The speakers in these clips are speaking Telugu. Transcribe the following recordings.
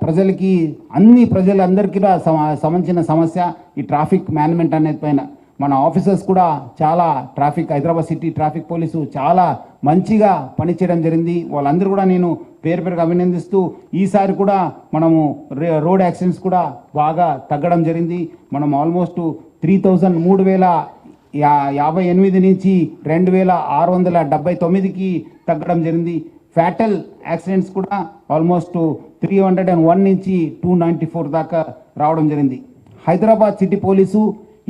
ప్రజలకి అన్ని ప్రజలందరికీ సంబంధించిన సమస్య ఈ ట్రాఫిక్ మేనేజ్మెంట్ అనేది పైన మన ఆఫీసర్స్ కూడా చాలా హైదరాబాద్ సిటీ ట్రాఫిక్ పోలీసు చాలా మంచిగా పనిచేయడం జరిగింది. వాళ్ళందరూ కూడా నేను పేరు పేరుగా అభినందిస్తూ ఈసారి కూడా మనము రోడ్ యాక్సిడెంట్స్ కూడా బాగా తగ్గడం జరిగింది. మనం ఆల్మోస్ట్ 3,358 నుంచి 2,679కి తగ్గడం జరిగింది. ఫ్యాటల్ యాక్సిడెంట్స్ కూడా ఆల్మోస్ట్ 301 నుంచి 294 దాకా రావడం జరిగింది. హైదరాబాద్ సిటీ పోలీసు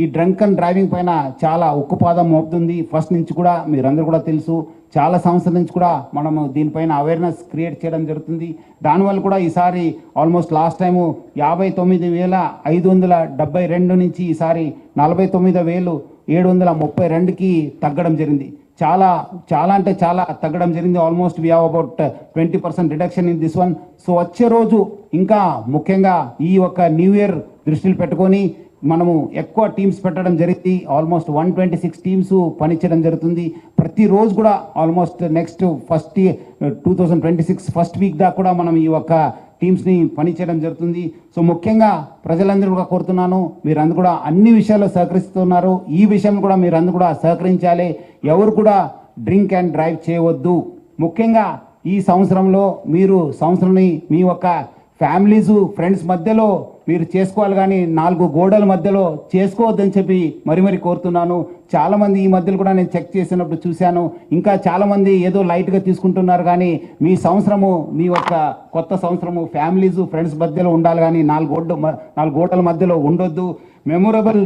ఈ డ్రంక్ అండ్ డ్రైవింగ్ పైన చాలా ఉక్కుపాదం మోపుతుంది. ఫస్ట్ నుంచి కూడా మీరందరూ కూడా తెలుసు, చాలా సంవత్సరాల నుంచి కూడా మనము దీనిపైన అవేర్నెస్ క్రియేట్ చేయడం జరుగుతుంది. దానివల్ల కూడా ఈసారి ఆల్మోస్ట్ లాస్ట్ టైము 59,572 నుంచి ఈసారి 49,732కి తగ్గడం జరిగింది. చాలా అంటే చాలా తగ్గడం జరిగింది. Almost we have about 20% reduction in this one. So వచ్చే రోజు ఇంకా ముఖ్యంగా ఈ యొక్క న్యూ ఇయర్ దృష్టిలో పెట్టుకొని మనము ఎక్కువ టీమ్స్ పెట్టడం జరిగింది. ఆల్మోస్ట్ 126 టీమ్స్ పనిచేయడం జరుగుతుంది. ప్రతిరోజు కూడా ఆల్మోస్ట్ నెక్స్ట్ 2026 ఫస్ట్ వీక్ దాకా కూడా మనం ఈ యొక్క టీమ్స్ని పనిచేయడం జరుగుతుంది. సో ముఖ్యంగా ప్రజలందరూ కూడా కోరుతున్నాను, మీరందరూ కూడా అన్ని విషయాల్లో సహకరిస్తున్నారు. ఈ విషయం కూడా మీరందరూ కూడా సహకరించాలి. ఎవరు కూడా డ్రింక్ అండ్ డ్రైవ్ చేయవద్దు. ముఖ్యంగా ఈ సంవత్సరంలో మీరు సంవత్సరాన్ని మీ యొక్క ఫ్యామిలీస్ ఫ్రెండ్స్ మధ్యలో మీరు చేసుకోవాలి, కానీ 4 గోడల మధ్యలో చేసుకోవద్దని చెప్పి మరి కోరుతున్నాను. చాలామంది ఈ మధ్యలో కూడా నేను చెక్ చేసినప్పుడు చూశాను, ఇంకా చాలామంది ఏదో లైట్గా తీసుకుంటున్నారు. కానీ మీ సంవత్సరము మీ యొక్క కొత్త సంవత్సరము ఫ్యామిలీస్ ఫ్రెండ్స్ మధ్యలో ఉండాలి, కానీ 4 గోడల మధ్యలో ఉండొద్దు. మెమొరబుల్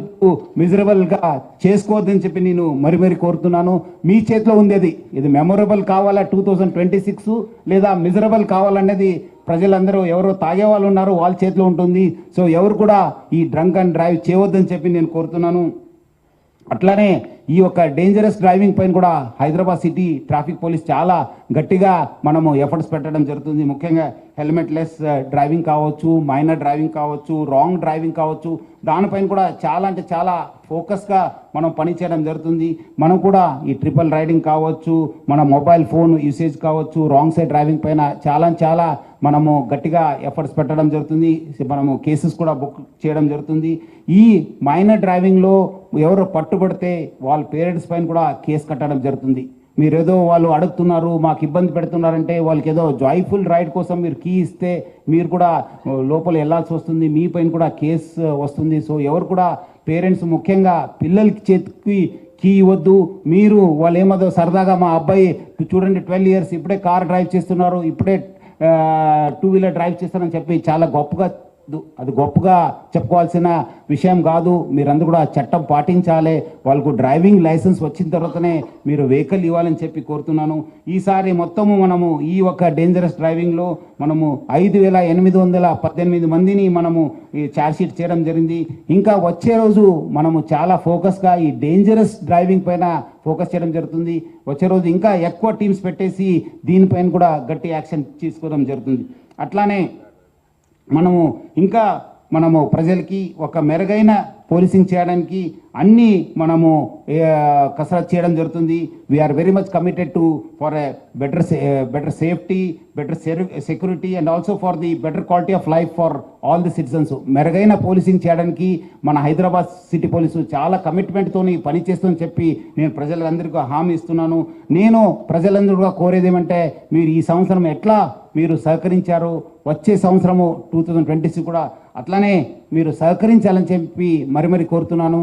మిజరబుల్గా చేసుకోవద్దని చెప్పి నేను మరి కోరుతున్నాను. మీ చేతిలో ఉండేది ఇది మెమొరబుల్ కావాలా 2026 లేదా మిజరబుల్ కావాలనేది ప్రజలందరూ ఎవరో తాగే వాళ్ళు ఉన్నారో వాళ్ళ చేతిలో ఉంటుంది. సో ఎవరు కూడా ఈ డ్రంక్ అండ్ డ్రైవ్ చేయవద్దని చెప్పి నేను కోరుతున్నాను. అట్లానే ఈ యొక్క డేంజరస్ డ్రైవింగ్ పైన కూడా హైదరాబాద్ సిటీ ట్రాఫిక్ పోలీస్ చాలా గట్టిగా మనము ఎఫర్ట్స్ పెట్టడం జరుగుతుంది. ముఖ్యంగా హెల్మెట్ లెస్ డ్రైవింగ్ కావచ్చు, మైనర్ డ్రైవింగ్ కావచ్చు, రాంగ్ డ్రైవింగ్ కావచ్చు, దానిపైన కూడా చాలా అంటే చాలా ఫోకస్గా మనం పనిచేయడం జరుగుతుంది. మనం కూడా ఈ ట్రిపుల్ రైడింగ్ కావచ్చు, మన మొబైల్ ఫోన్ యూసేజ్ కావచ్చు, రాంగ్ సైడ్ డ్రైవింగ్ పైన చాలా మనము గట్టిగా ఎఫర్ట్స్ పెట్టడం జరుగుతుంది. మనము కేసెస్ కూడా బుక్ చేయడం జరుగుతుంది. ఈ మైనర్ డ్రైవింగ్లో ఎవరు పట్టుబడితే వాళ్ళ పేరెంట్స్ పైన కూడా కేసు కట్టడం జరుగుతుంది. మీరేదో వాళ్ళు అడుగుతున్నారు, మాకు ఇబ్బంది పెడుతున్నారంటే వాళ్ళకి ఏదో జాయ్ఫుల్ రైడ్ కోసం మీరు కీ ఇస్తే మీరు కూడా లోపల వెళ్ళాల్సి వస్తుంది, మీ పైన కూడా కేసు వస్తుంది. సో ఎవరు కూడా పేరెంట్స్ ముఖ్యంగా పిల్లలకి చేతికి కీ ఇవ్వద్దు. మీరు వాళ్ళు ఏమదో సరదాగా మా అబ్బాయి చూడండి 12 ఇయర్స్ ఇప్పుడే కార్ డ్రైవ్ చేస్తున్నారు, ఇప్పుడే 2 వీలర్ డ్రైవ్ చేస్తారని చెప్పి చాలా గొప్పగా చెప్పుకోవాల్సిన విషయం కాదు. మీరందరూ కూడా చట్టం పాటించాలి. వాళ్ళకు డ్రైవింగ్ లైసెన్స్ వచ్చిన తర్వాతనే మీరు వెహికల్ ఇవ్వాలని చెప్పి కోరుతున్నాను. ఈసారి మొత్తము మనము ఈ ఒక డేంజరస్ డ్రైవింగ్లో మనము 5,818 మందిని మనము ఈ ఛార్జ్షీట్ చేయడం జరిగింది. ఇంకా వచ్చే రోజు మనము చాలా ఫోకస్గా ఈ డేంజరస్ డ్రైవింగ్ పైన ఫోకస్ చేయడం జరుగుతుంది. వచ్చే రోజు ఇంకా ఎక్కువ టీమ్స్ పెట్టేసి దీనిపైన కూడా గట్టి యాక్షన్ తీసుకోవడం జరుగుతుంది. అట్లానే మనము ప్రజలకి ఒక మెరుగైన పోలీసింగ్ చేయడానికి అన్ని మనము కసరత్ చేయడం జరుగుతుంది. We are very much committed to for a better safety, better security and also for the better quality of life for all the citizens. మెరుగైన పోలీసింగ్ చేయడానికి మన హైదరాబాద్ సిటీ పోలీసు చాలా కమిట్మెంట్తో పనిచేస్తుందని చెప్పి నేను ప్రజలందరికీ హామీ ఇస్తున్నాను. నేను ప్రజలందరూ కూడా కోరేది ఏమంటే మీరు ఈ సంవత్సరం ఎట్లా మీరు సహకరించారు, వచ్చే సంవత్సరము 2026 కూడా అట్లానే మీరు సహకరించాలని చెప్పి మరి కోరుతున్నాను.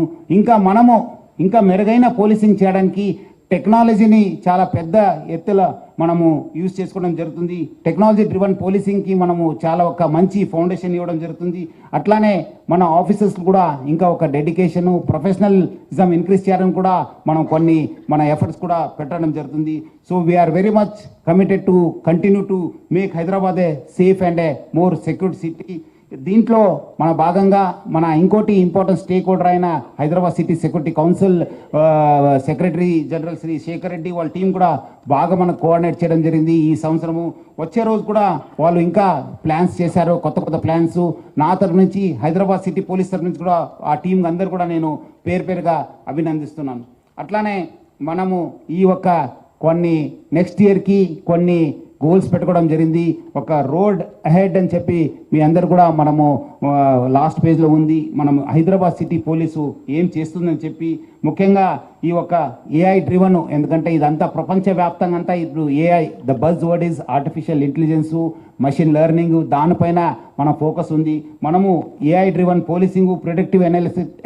ఇంకా మెరుగైన పోలీసింగ్ చేయడానికి టెక్నాలజీని చాలా పెద్ద ఎత్తుల మనము యూజ్ చేసుకోవడం జరుగుతుంది. టెక్నాలజీ డ్రివన్ పోలీసింగ్కి మనము చాలా ఒక మంచి ఫౌండేషన్ ఇవ్వడం జరుగుతుంది. అట్లానే మన ఆఫీసర్స్ కూడా ఇంకా ఒక డెడికేషను ప్రొఫెషనలిజం ఇంక్రీజ్ చేయడం కూడా మనం మన ఎఫర్ట్స్ కూడా పెట్టడం జరుగుతుంది. So we are very much committed to continue to make Hyderabad a safe and a more secured city. దీంట్లో మన భాగంగా మన ఇంకోటి ఇంపార్టెంట్ స్టేక్ హోల్డర్ అయిన Hyderabad city security council secretary general Shri Shekhar Reddy వాళ్ళ టీం కూడా బాగా మనకు కోఆర్డినేట్ చేయడం జరిగింది. ఈ సంవత్సరము వచ్చే రోజు కూడా వాళ్ళు ఇంకా ప్లాన్స్ చేశారు, కొత్త ప్లాన్స్. నా తరఫు నుంచి హైదరాబాద్ సిటీ పోలీస్ తరఫు నుంచి కూడా ఆ టీం అందరు కూడా నేను పేరుగా అభినందిస్తున్నాను. అట్లానే మనము ఈ నెక్స్ట్ ఇయర్కి కొన్ని గోల్స్ పెట్టుకోవడం జరిగింది. ఒక రోడ్ అహెడ్ అని చెప్పి మీ అందరు కూడా మనము లాస్ట్ పేజ్లో ఉంది. మనం హైదరాబాద్ సిటీ పోలీసు ఏం చేస్తుందని చెప్పి ముఖ్యంగా ఈ ఒక ఏఐ డ్రివన్, ఎందుకంటే ఇదంతా ప్రపంచవ్యాప్తంగా అంతా ఇప్పుడు AI the buzz word is artificial intelligence, machine learning, దానిపైన మన ఫోకస్ ఉంది. మనము AI driven policing, predictive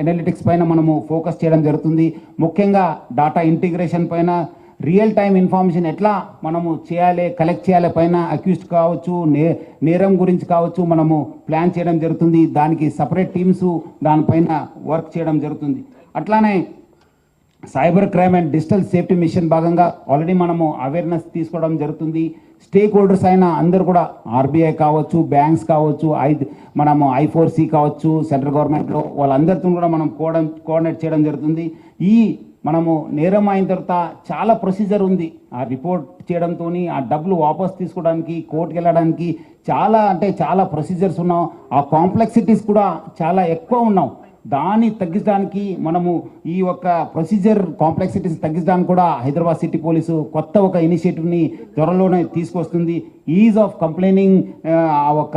analytics పైన మనము ఫోకస్ చేయడం జరుగుతుంది. ముఖ్యంగా డాటా ఇంటిగ్రేషన్ పైన, రియల్ టైం ఇన్ఫర్మేషన్ ఎట్లా మనము చేయాలి, కలెక్ట్ చేయాలి పైన, అక్యూజ్డ్ కావచ్చు, నేరం గురించి కావచ్చు, మనము ప్లాన్ చేయడం జరుగుతుంది. దానికి సపరేట్ టీమ్స్ దానిపైన వర్క్ చేయడం జరుగుతుంది. అట్లానే cyber crime and digital safety mission భాగంగా ఆల్రెడీ మనము అవేర్నెస్ తీసుకోవడం జరుగుతుంది. స్టేక్ హోల్డర్స్ అయిన అందరూ కూడా ఆర్బీఐ కావచ్చు, బ్యాంక్స్ కావచ్చు, మనము I4C కావచ్చు, సెంట్రల్ గవర్నమెంట్లో వాళ్ళందరితో కూడా మనం కోఆర్డినేట్ చేయడం జరుగుతుంది. ఈ మనము నేరం అయిన తర్వాత చాలా ప్రొసీజర్ ఉంది. ఆ రిపోర్ట్ చేయడంతో ఆ డబ్బులు వాపస్ తీసుకోవడానికి, కోర్టుకి వెళ్ళడానికి చాలా ప్రొసీజర్స్ ఉన్నాం. ఆ కాంప్లెక్సిటీస్ కూడా చాలా ఎక్కువ ఉన్నాం. దాన్ని తగ్గించడానికి మనము ఈ యొక్క ప్రొసీజర్ కాంప్లెక్సిటీస్ తగ్గించడానికి కూడా హైదరాబాద్ సిటీ పోలీసు కొత్త ఒక ఇనిషియేటివ్ని త్వరలోనే తీసుకొస్తుంది. ఈజ్ ఆఫ్ కంప్లైనింగ్, ఒక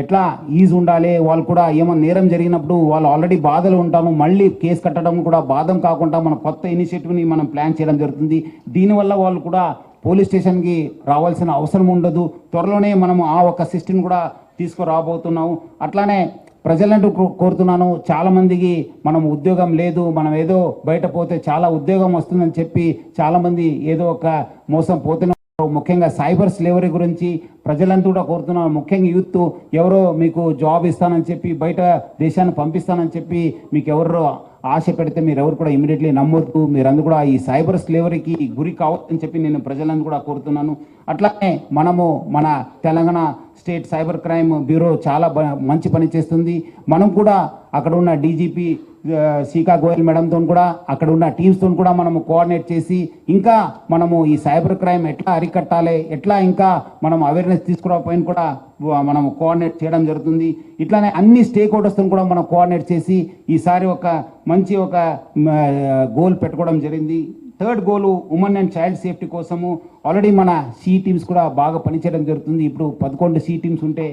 ఎట్లా ఈజ్ ఉండాలి, వాళ్ళు కూడా ఏమైనా నేరం జరిగినప్పుడు వాళ్ళు ఆల్రెడీ బాధలు ఉంటాము, మళ్ళీ కేసు కట్టడం కూడా బాధం కాకుండా మన కొత్త ఇనిషియేటివ్ని మనం ప్లాన్ చేయడం జరుగుతుంది. దీనివల్ల వాళ్ళు కూడా పోలీస్ స్టేషన్కి రావాల్సిన అవసరం ఉండదు. త్వరలోనే మనము ఆ ఒక సిస్టమ్ కూడా తీసుకురాబోతున్నాము. అట్లానే ప్రజలంటూ కోరుతున్నాను, చాలామందికి మనం ఉద్యోగం లేదు, మనం ఏదో బయట పోతే చాలా ఉద్యోగం వస్తుందని చెప్పి చాలామంది ఏదో ఒక మోసం పోతున్నారు. ముఖ్యంగా సైబర్ స్లేవరీ గురించి ప్రజలంతా కూడా కోరుతున్నాను. ముఖ్యంగా యూత్ ఎవరో మీకు జాబ్ ఇస్తానని చెప్పి, బయట దేశాన్ని పంపిస్తానని చెప్పి మీకు ఎవరో ఆశ పెడితే మీరు ఎవరు కూడా ఇమీడియట్లీ నమ్మొద్దు. మీరందరూ కూడా ఈ సైబర్ స్లేవరీకి గురి కావద్దని చెప్పి నేను ప్రజలను కూడా కోరుతున్నాను. అట్లానే మనము మన Telangana state cyber crime bureau చాలా మంచి పని చేస్తుంది. మనం కూడా అక్కడ ఉన్న డీజీపీ సీకా గోయల్ మేడంతో కూడా, అక్కడ ఉన్న టీమ్స్తో కూడా మనము కోఆర్డినేట్ చేసి ఇంకా మనము ఈ సైబర్ క్రైమ్ ఎట్లా అరికట్టాలి, ఎట్లా ఇంకా మనం అవేర్నెస్ తీసుకురాకపోయిన కూడా మనం కోఆర్డినేట్ చేయడం జరుగుతుంది. ఇట్లానే అన్ని స్టేక్ హోల్డర్స్తో కూడా మనం కోఆర్డినేట్ చేసి ఈసారి ఒక మంచి ఒక గోల్ పెట్టుకోవడం జరిగింది. Third goal women and child safety కోసము ఆల్రెడీ మన సి టీమ్స్ కూడా బాగా పనిచేయడం జరుగుతుంది. ఇప్పుడు 11 సి టీమ్స్ ఉంటే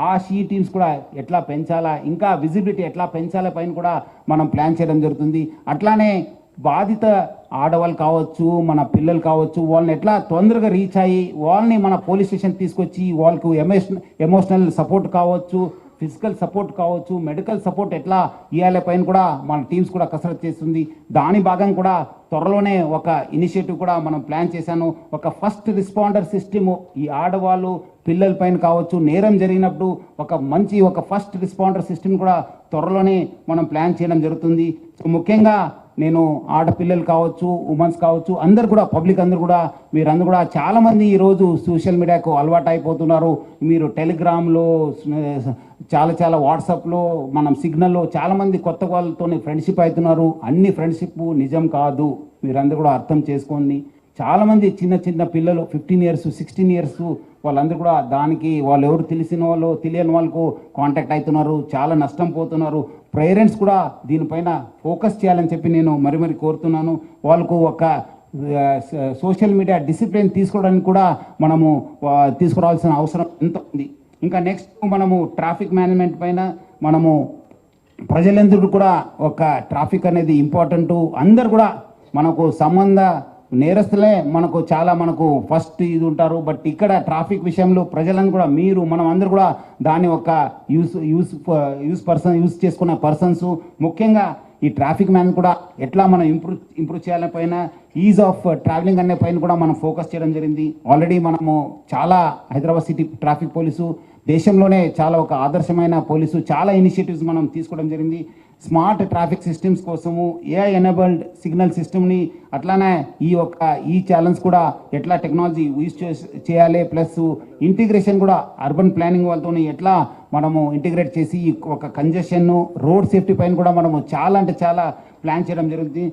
ఆ సి టీమ్స్ కూడా ఎట్లా పెంచాలా, ఇంకా విజిబిలిటీ ఎట్లా పెంచాలా పైన కూడా మనం ప్లాన్ చేయడం జరుగుతుంది. అట్లానే బాధిత ఆడవాళ్ళు కావచ్చు, మన పిల్లలు కావచ్చు, వాళ్ళని ఎట్లా తొందరగా రీచ్ అయ్యి వాళ్ళని మన పోలీస్ స్టేషన్ తీసుకొచ్చి వాళ్ళకు ఎమోషనల్ సపోర్ట్ కావచ్చు, ఫిజికల్ సపోర్ట్ కావచ్చు, మెడికల్ సపోర్ట్ ఎట్లా ఇవ్వాలి పైన కూడా మన టీమ్స్ కూడా కసరత్తు చేస్తుంది. దాని భాగం కూడా త్వరలోనే ఒక ఇనిషియేటివ్ కూడా మనం ప్లాన్ చేశాను. ఒక ఫస్ట్ రెస్పాండర్ సిస్టమ్ ఈ ఆడవాళ్ళు పిల్లల పైన కావచ్చు, నేరం జరిగినప్పుడు ఒక ఫస్ట్ రెస్పాండర్ సిస్టమ్ కూడా త్వరలోనే మనం ప్లాన్ చేయడం జరుగుతుంది. సో ముఖ్యంగా నేను ఆడపిల్లలు కావచ్చు, ఉమెన్స్ కావచ్చు, అందరు కూడా పబ్లిక్ అందరూ కూడా మీరందరూ కూడా చాలామంది ఈరోజు సోషల్ మీడియాకు అలవాటు అయిపోతున్నారు. మీరు టెలిగ్రామ్లో చాలా వాట్సాప్లో, మనం సిగ్నల్లో చాలామంది కొత్త వాళ్ళతో ఫ్రెండ్షిప్ అవుతున్నారు. అన్ని ఫ్రెండ్షిప్ నిజం కాదు, మీరందరూ కూడా అర్థం చేసుకోండి. చాలామంది చిన్న పిల్లలు 15 years 16 years వాళ్ళందరూ కూడా దానికి వాళ్ళు ఎవరు తెలిసిన వాళ్ళు తెలియని వాళ్ళకు కాంటాక్ట్ అవుతున్నారు, చాలా నష్టం పోతున్నారు. పేరెంట్స్ కూడా దీనిపైన ఫోకస్ చేయాలని చెప్పి నేను మరి కోరుతున్నాను. వాళ్ళకు ఒక సోషల్ మీడియా డిసిప్లిన్ తీసుకోవడానికి కూడా మనము తీసుకురావాల్సిన అవసరం ఎంత ఉంది. ఇంకా నెక్స్ట్ మనము ట్రాఫిక్ మేనేజ్మెంట్ పైన మనము ప్రజలందరూ కూడా ఒక ట్రాఫిక్ అనేది ఇంపార్టెంట్. అందరు కూడా మనకు నేరస్తులే మనకు ఫస్ట్ ఇది ఉంటారు. బట్ ఇక్కడ ట్రాఫిక్ విషయంలో ప్రజలను కూడా మనం అందరూ కూడా దాన్ని ఒక యూస్ చేసుకునే పర్సన్స్, ముఖ్యంగా ఈ ట్రాఫిక్ మ్యాన్ కూడా ఎట్లా మనం ఇంప్రూవ్ చేయాలనే పైన, ఈజ్ ఆఫ్ ట్రావెలింగ్ అనే పైన కూడా మనం ఫోకస్ చేయడం జరిగింది. ఆల్రెడీ మనము చాలా హైదరాబాద్ సిటీ ట్రాఫిక్ పోలీసు దేశంలోనే చాలా ఒక ఆదర్శమైన పోలీసు, చాలా ఇనిషియేటివ్స్ మనం తీసుకోవడం జరిగింది. స్మార్ట్ ట్రాఫిక్ సిస్టమ్స్ కోసము ఏఐ ఎనేబుల్డ్ సిగ్నల్ సిస్టమ్ని, అట్లానే ఈ ఛాలెంజ్ కూడా ఎట్లా టెక్నాలజీ యూజ్ చేయాలి, ప్లస్ ఇంటిగ్రేషన్ కూడా అర్బన్ ప్లానింగ్ వాళ్ళతో ఎట్లా మనము ఇంటిగ్రేట్ చేసి ఒక కంజెషన్ రోడ్ సేఫ్టీ పైన కూడా మనము చాలా ప్లాన్ చేయడం జరుగుతుంది.